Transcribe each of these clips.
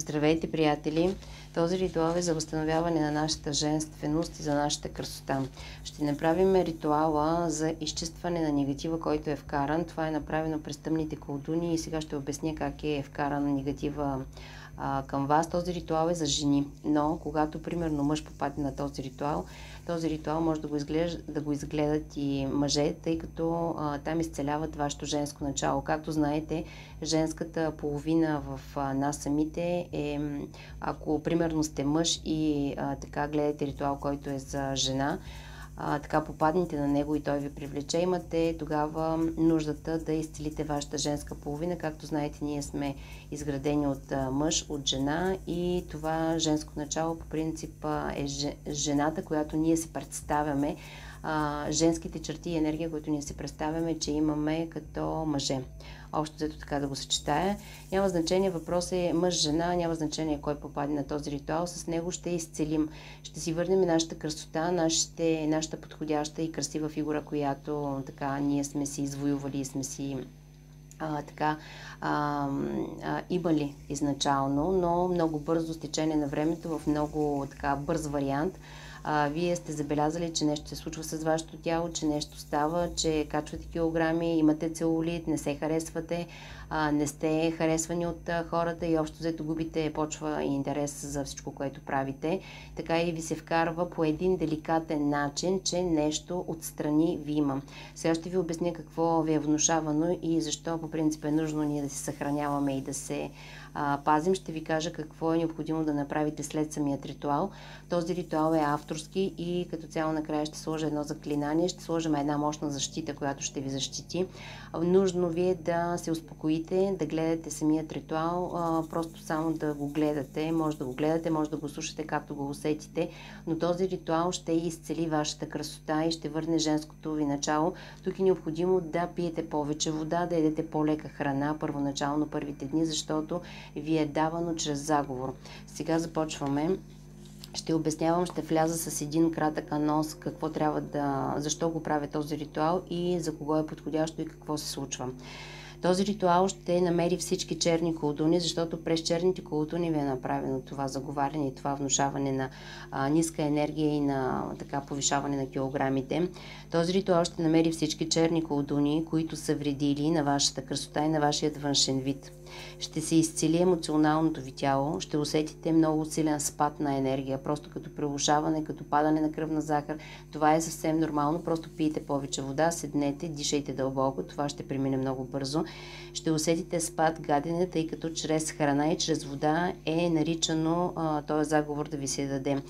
Здравейте, приятели! Този ритуал е за възстановяване на нашата женственост и за нашата красота. Ще направим ритуала за изчистване на негатива, който е вкаран. Това е направено през тъмните колдуни и сега ще обясня как е вкаран негатива към вас. Този ритуал е за жени, но когато примерно мъж попадне на този ритуал може да го изгледат и мъже, тъй като там изцеляват вашето женско начало. Както знаете, женската половина в нас самите е, ако примерно сте мъж и така гледате ритуал, който е за жена, така попаднете на него и той ви привлече, имате тогава нуждата да изцелите вашата женска половина. Както знаете, ние сме изградени от мъж, от жена и това женско начало по принцип е жената, която ние си представяме, женските черти и енергия, които ние си представяме, че имаме като мъже. Общо взето така да го съчетая. Няма значение, въпрос е мъж-жена, няма значение кой попадне на този ритуал. С него ще изцелим. Ще си върнем нашата красота, нашата подходяща и красива фигура, която така ние сме си извоювали и сме си имали изначално, но много бързо с течение на времето, в много така бърз вариант, вие сте забелязали, че нещо се случва с вашето тяло, че нещо става, че качвате килограми, имате целулит, не се харесвате, не сте харесвани от хората и общо взето губите почва и интерес за всичко, което правите. Така и ви се вкарва по един деликатен начин, че нещо отстрани ви има. Сега ще ви обясня какво ви е внушавано и защо по принцип е нужно ние да се съхраняваме и да се пазим. Ще ви кажа какво е необходимо да направите след самият ритуал. Този ритуал е авторски и като цяло накрая ще сложа едно заклинание, ще сложим една мощна защита, която ще ви защити. Нужно ви е да се успокоите, да гледате самият ритуал, просто само да го гледате. Може да го гледате, може да го слушате, както го усетите, но този ритуал ще изцели вашата красота и ще върне женското ви начало. Тук е необходимо да пиете повече вода, да ядете по-лека храна първоначално първите дни, защото ви е давано чрез заговор. Сега започваме. Ще обяснявам, ще вляза с един кратък анонс защо го правя този ритуал и за кого е подходящо и какво се случва. Този ритуал ще намери всички черни колдуни, защото през черните колдуни ви е направено това заговаряне и това внушаване на ниска енергия и на така повишаване на килограмите. Този ритуал ще намери всички черни колдуни, които са вредили на вашата красота и на вашият външен вид. Ще се изцели емоционалното ви тяло, ще усетите много силен спад на енергия, просто като прелушаване, като падане на кръвна захар. Това е съвсем нормално, просто пийте повече вода, седнете, дишайте дълбоко, това ще премине много бързо. Ще усетите спад, гадене, тъй като чрез храна и чрез вода е наричано този заговор да ви се даде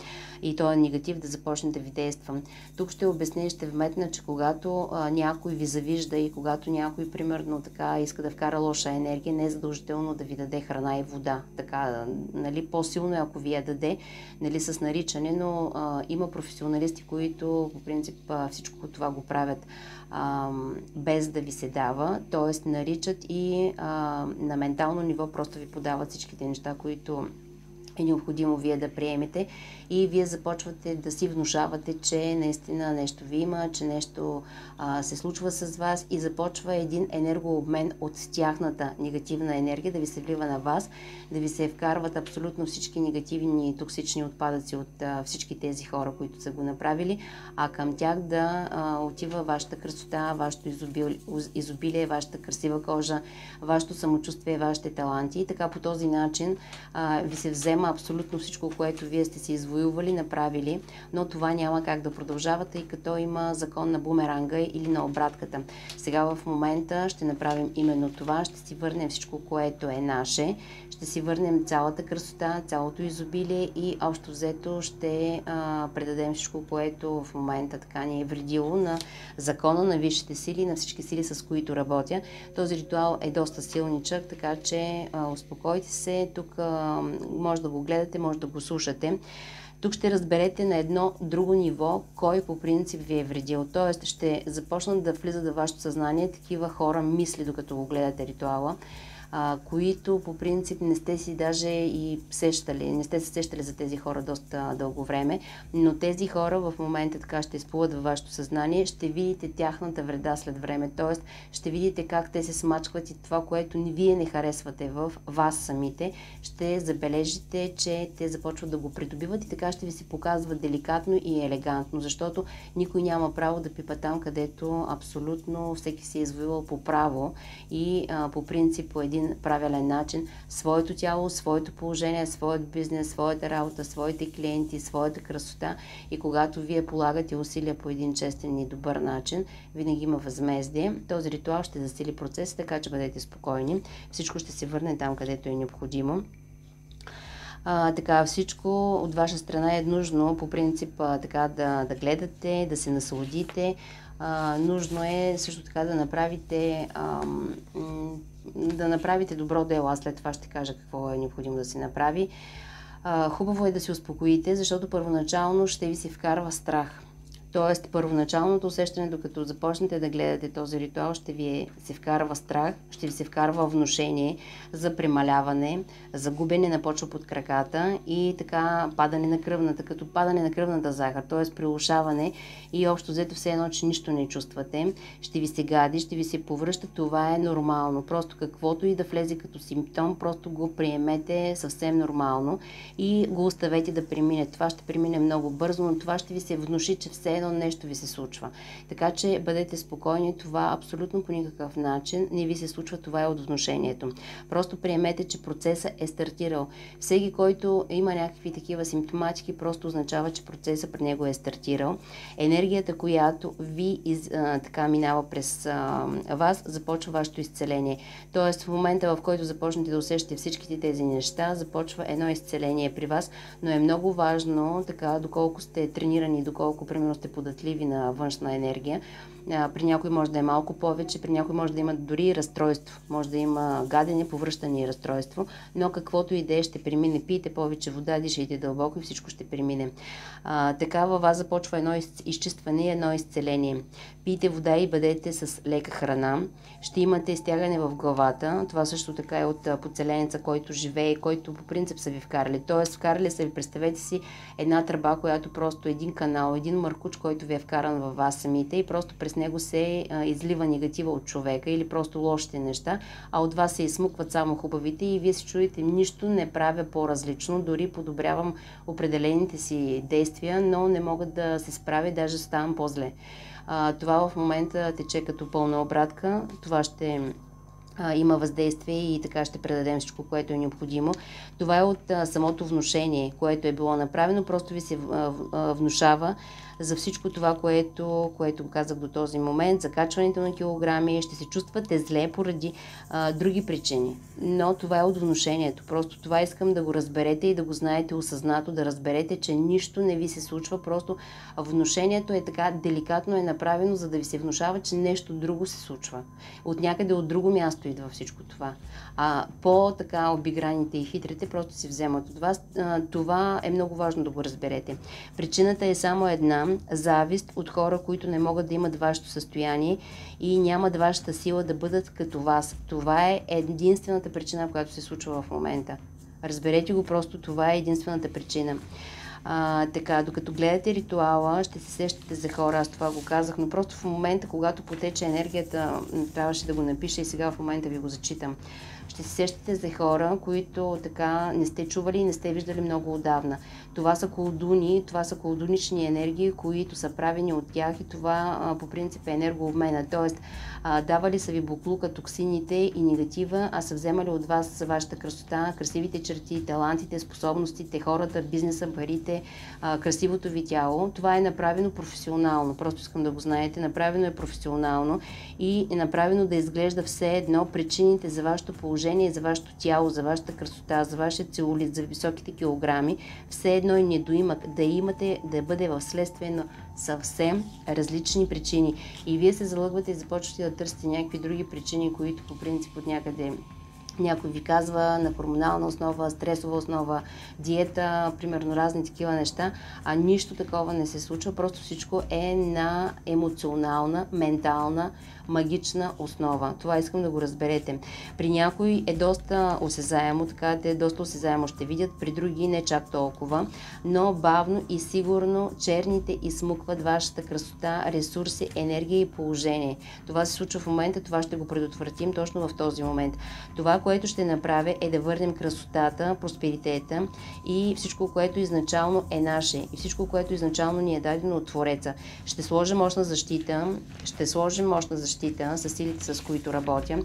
и този негатив да започне да ви действа. Тук ще обясня и ще вметна, че когато някой ви завижда и когато някой примерно така иска да вкара лоша енергия, не е задължително да ви даде храна и вода. Така, нали, по-силно е ако ви я даде, нали, с наричане, но има професионалисти, които по принцип всичко това го правят без да ви се дава, т.е. наричат и на ментално ниво просто ви подават всичките неща, които е необходимо вие да приемете и вие започвате да си внушавате, че наистина нещо ви има, че нещо се случва с вас и започва един енергообмен от тяхната негативна енергия да ви се влива на вас, да ви се вкарват абсолютно всички негативни и токсични отпадъци от всички тези хора, които са го направили, а към тях да отива вашата красота, вашето изобилие, вашата красива кожа, вашето самочувствие, вашите таланти и така по този начин ви се взема абсолютно всичко, което вие сте си извоювали, направили, но това няма как да продължава, тъй като има закон на бумеранга или на обратката. Сега в момента ще направим именно това, ще си върнем всичко, което е наше, ще си върнем цялата красота, цялото изобилие и общо взето ще предадем всичко, което в момента така ни е вредило на закона, на висшите сили, на всички сили, с които работя. Този ритуал е доста силничък, така че успокойте се, тук може да го гледате, може да го слушате. Тук ще разберете на едно друго ниво, кой по принцип ви е вредил. Тоест ще започнат да влизат във вашето съзнание такива хора мисли, докато го гледате ритуала. които по принцип не сте си даже и сещали, не сте се сещали за тези хора доста дълго време, но тези хора в момента така ще изплуват във вашето съзнание, ще видите тяхната вреда след време, т.е. ще видите как те се смачкват и това, което вие не харесвате в вас самите, ще забележите, че те започват да го придобиват и така ще ви се показва деликатно и елегантно, защото никой няма право да пипа там, където абсолютно всеки си е извоювал по право и по принцип по един правилен начин своето тяло, своето положение, своят бизнес, своята работа, своите клиенти, своята красота и когато вие полагате усилия по един честен и добър начин, винаги има възмездие. Този ритуал ще засили процеса, така че бъдете спокойни. Всичко ще се върне там, където е необходимо. Така, всичко от ваша страна е нужно по принцип така да гледате, да се насладите. Нужно е също така да направите добро дело. Аз след това ще кажа какво е необходимо да се направи. Хубаво е да се успокоите, защото първоначално ще ви се вкарва страх. Тоест, първоначалното усещане, докато започнете да гледате този ритуал, ще ви се вкарва страх, ще ви се вкарва внушение за премаляване, за губене на почва под краката и така падане на кръвната, като падане на кръвната захар, т.е. прилушаване и общо взето все едно, че нищо не чувствате. Ще ви се гади, ще ви се повръща, това е нормално. Просто каквото и да влезе като симптом, просто го приемете съвсем нормално и го оставете да премине. Това ще премине много бързо, но това ще ви се внуши, че все едно нещо ви се случва. Така че бъдете спокойни, това абсолютно по никакъв начин не ви се случва, това е от внушението. Просто приемете, че процесът е стартирал. Всеки, който има някакви такива симптоматики, просто означава, че процесът при него е стартирал. Енергията, която ви така минава през вас, започва вашето изцеление. Тоест в момента, в който започнете да усещате всичките тези неща, започва едно изцеление при вас, но е много важно, така, доколко сте тренирани, доколко примерно сте податливи на външна енергия. При някой може да е малко повече, при някой може да има дори разстройство, може да има гадене, повръщане и разстройство, но каквото и да е, ще премине. Пийте повече вода, дишайте дълбоко и всичко ще премине. Така във вас започва едно изчистване и едно изцеление. Пийте вода и бъдете с лека храна. Ще имате изтягане в главата. Това също така е от подселенеца, който живее, който по принцип са ви вкарали. Тоест вкарали са ви, представете си, една тръба, която просто един канал, един мъркуч, който ви е вкаран във вас самите и просто през него се излива негатива от човека или просто лошите неща, а от вас се изсмукват само хубавите и вие се чудите, нищо не правя по-различно, дори подобрявам определените си действия, но не мога да се справя, даже ставам по-зле. Това в момента тече като пълна обратка, това ще има въздействие и така ще предадем всичко, което е необходимо. Това е от самото внушение, което е било направено, просто ви се внушава за всичко това, което казах до този момент, закачването на килограми, ще се чувствате зле поради други причини. Но това е от внушението. Просто това искам да го разберете и да го знаете осъзнато, да разберете, че нищо не ви се случва. Просто внушението е така деликатно е направено, за да ви се внушава, че нещо друго се случва. От някъде от друго място идва всичко това. По-така обиграните и хитрите просто си вземат от вас. Това е много важно да го разберете. Причината е само една. Завист от хора, които не могат да имат вашето състояние и нямат вашата сила да бъдат като вас. Това е единствената причина, която се случва в момента. Разберете го, просто това е единствената причина. Така, докато гледате ритуала, ще се сещате за хора, аз това го казах, но просто в момента, когато потече енергията, трябваше да го напиша и сега в момента ви го зачитам. Ще се сещате за хора, които така не сте чували и не сте виждали много отдавна. Това са колдуни, това са колдунични енергии, които са правени от тях и това по принцип е енергообмена. Тоест, давали са ви буклука, токсините и негатива, а са вземали от вас вашата красота, красивите черти, талантите, способностите, хората, бизнеса, парите, красивото ви тяло. Това е направено професионално. Просто искам да го знаете. Направено е професионално и е направено да изглежда все едно причините за вашето положение, за вашето тяло, за вашата красота, за вашия целулит, за високите килограми, все едно и недоимък, да имате, да бъде в следствие на съвсем различни причини. И вие се залъгвате и започвате да търсите някакви други причини, които по принцип от някъде Някой ви казва на хормонална основа, стресова основа, диета, примерно разни такива неща, а нищо такова не се случва, просто всичко е на емоционална, ментална, магична основа. Това искам да го разберете. При някой е доста осезаемо, така те доста осезаемо ще видят, при други не чак толкова, но бавно и сигурно черните изсмукват вашата красота, ресурси, енергия и положение. Това се случва в момента, това ще го предотвратим точно в този момент. Това, което ще направя, е да върнем красотата, просперитета и всичко, което изначално е наше и всичко, което изначално ни е дадено от Твореца. Ще сложим мощна защита, с силите, с които работя,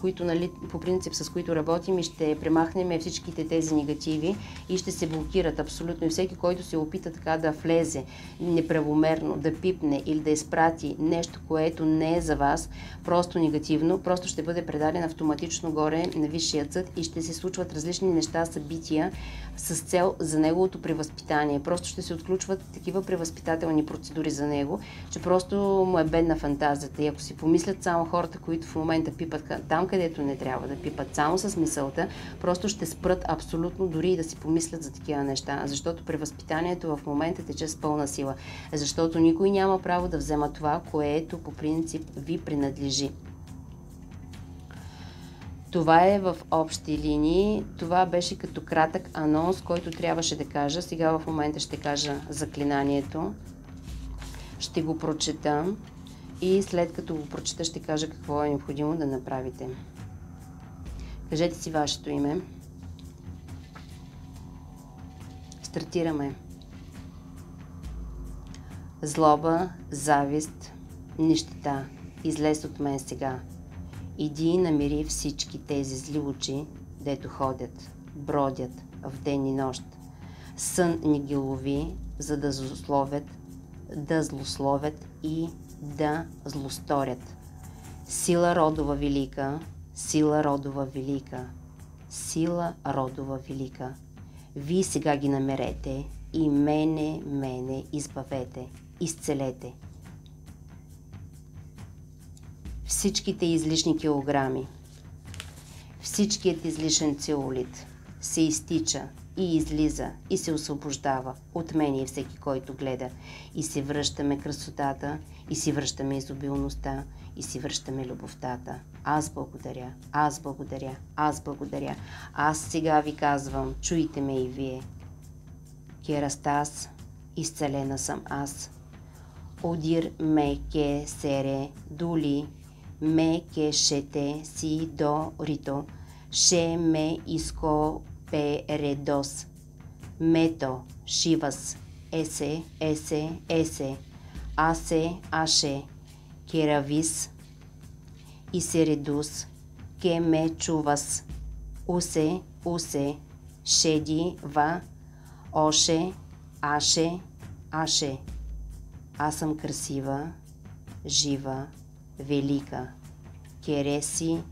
които, нали, по принцип с които работим, и ще премахнем всичките тези негативи и ще се блокират абсолютно. И всеки, който се опита така да влезе неправомерно, да пипне или да изпрати нещо, което не е за вас, просто негативно, просто ще бъде предаден автоматично горе на Висшия съд и ще се случват различни неща, събития с цел за неговото превъзпитание. Просто ще се отключват такива превъзпитателни процедури за него, че просто му е бедна фантазията. И ако си помислят само хората, които в момента пипат там, където не трябва да пипат, само с мисълта, просто ще спрат абсолютно дори и да си помислят за такива неща. Защото превъзпитанието в момента тече с пълна сила. Защото никой няма право да взема това, което по принцип ви принадлежи. Това е в общи линии. Това беше като кратък анонс, който трябваше да кажа. Сега в момента ще кажа заклинанието. Ще го прочета и след като го прочета ще кажа какво е необходимо да направите. Кажете си вашето име. Стартираме. Злоба, завист, нищета. Излез от мен сега. Иди и намери всички тези зли очи, дето ходят, бродят в ден и нощ. Сън ни ги лови, за да злословят и да злосторят. Сила родова велика, сила родова велика, сила родова велика. Вие сега ги намерете и мене избавете, изцелете. Всичките излишни килограми, всичкият излишен целулит се изтича и излиза и се освобождава от мен и всеки, който гледа. И си връщаме красотата, и си връщаме изобилността, и си връщаме любовта. Аз благодаря, аз благодаря, аз благодаря. Аз сега ви казвам, чуйте ме и вие. Керастас, изцелена съм аз. Одир ме ке сере дули, ме ке шете си до рито, ше ме иско передос, мето шивас, есе, аше, керавис, исередус, ке ме чувас, усе, шеди ва, оше, аше. Аз съм красива, жива, велика. Кереси.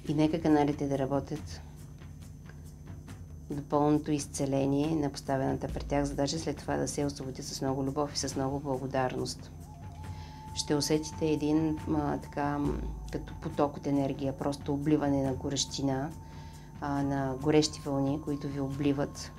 И нека каналите да работят до пълното изцеление на поставената пред тях задача, след това да се освободят с много любов и с много благодарност. Ще усетите един като поток от енергия, просто обливане на горещина, на горещи вълни, които ви обливат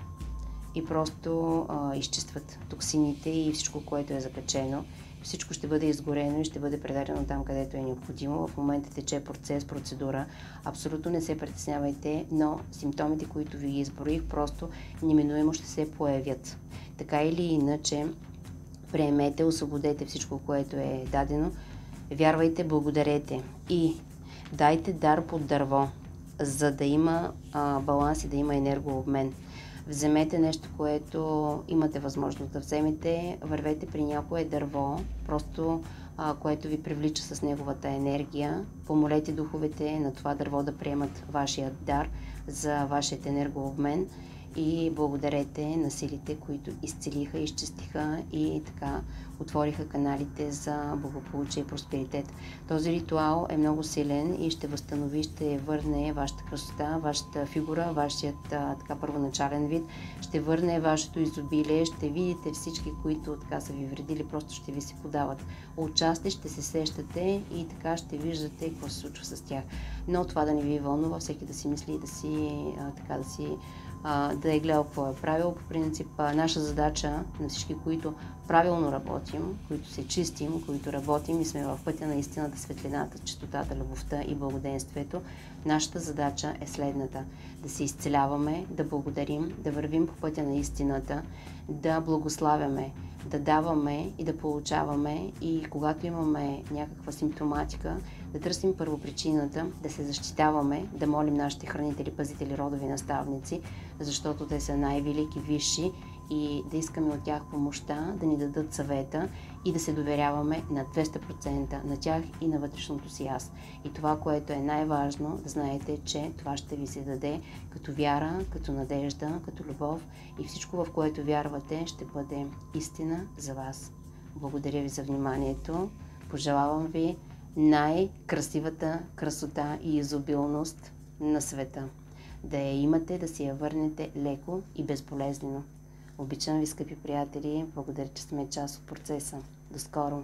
и просто изчистват токсините и всичко, което е закачено. Всичко ще бъде изгорено и ще бъде предадено там, където е необходимо. В момента тече процес, процедура. Абсолютно не се притеснявайте, но симптомите, които ви изброих, просто неминуемо ще се появят. Така или иначе, приемете, освободете всичко, което е дадено. Вярвайте, благодарете и дайте дар под дърво, за да има баланс и да има енергообмен. Вземете нещо, което имате възможност да вземете, вървете при някое дърво, просто което ви привлича с неговата енергия. Помолете духовете на това дърво да приемат вашия дар за вашият енергообмен и благодарете на силите, които изцелиха, изчистиха и така отвориха каналите за благополучие и просперитет. Този ритуал е много силен и ще възстанови, ще върне вашата красота, вашата фигура, вашият така първоначален вид, ще върне вашето изобилие, ще видите всички, които така са ви вредили, просто ще ви се подават. Отчасти ще се сещате и така ще виждате какво се случва с тях. Но това да не ви вълнува, всеки да си мисли и да е гледал какво е правил. По принцип, наша задача на всички, които правилно работим, които се чистим, които работим и сме в пътя на истината, светлината, чистотата, любовта и благоденствието, нашата задача е следната: да се изцеляваме, да благодарим, да вървим по пътя на истината, да благославяме, да даваме и да получаваме, и когато имаме някаква симптоматика, да търсим първопричината, да се защитаваме, да молим нашите хранители, пазители, родови наставници, защото те са най-велики, висши, и да искаме от тях помощта, да ни дадат съвета и да се доверяваме на 200% на тях и на вътрешното си аз. И това, което е най-важно, да знаете, че това ще ви се даде като вяра, като надежда, като любов, и всичко, в което вярвате, ще бъде истина за вас. Благодаря ви за вниманието. Пожелавам ви най-красивата красота и изобилност на света. Да я имате, да си я върнете леко и безболезнено. Обичам ви, скъпи приятели. Благодаря, че сме част от процеса. До скоро!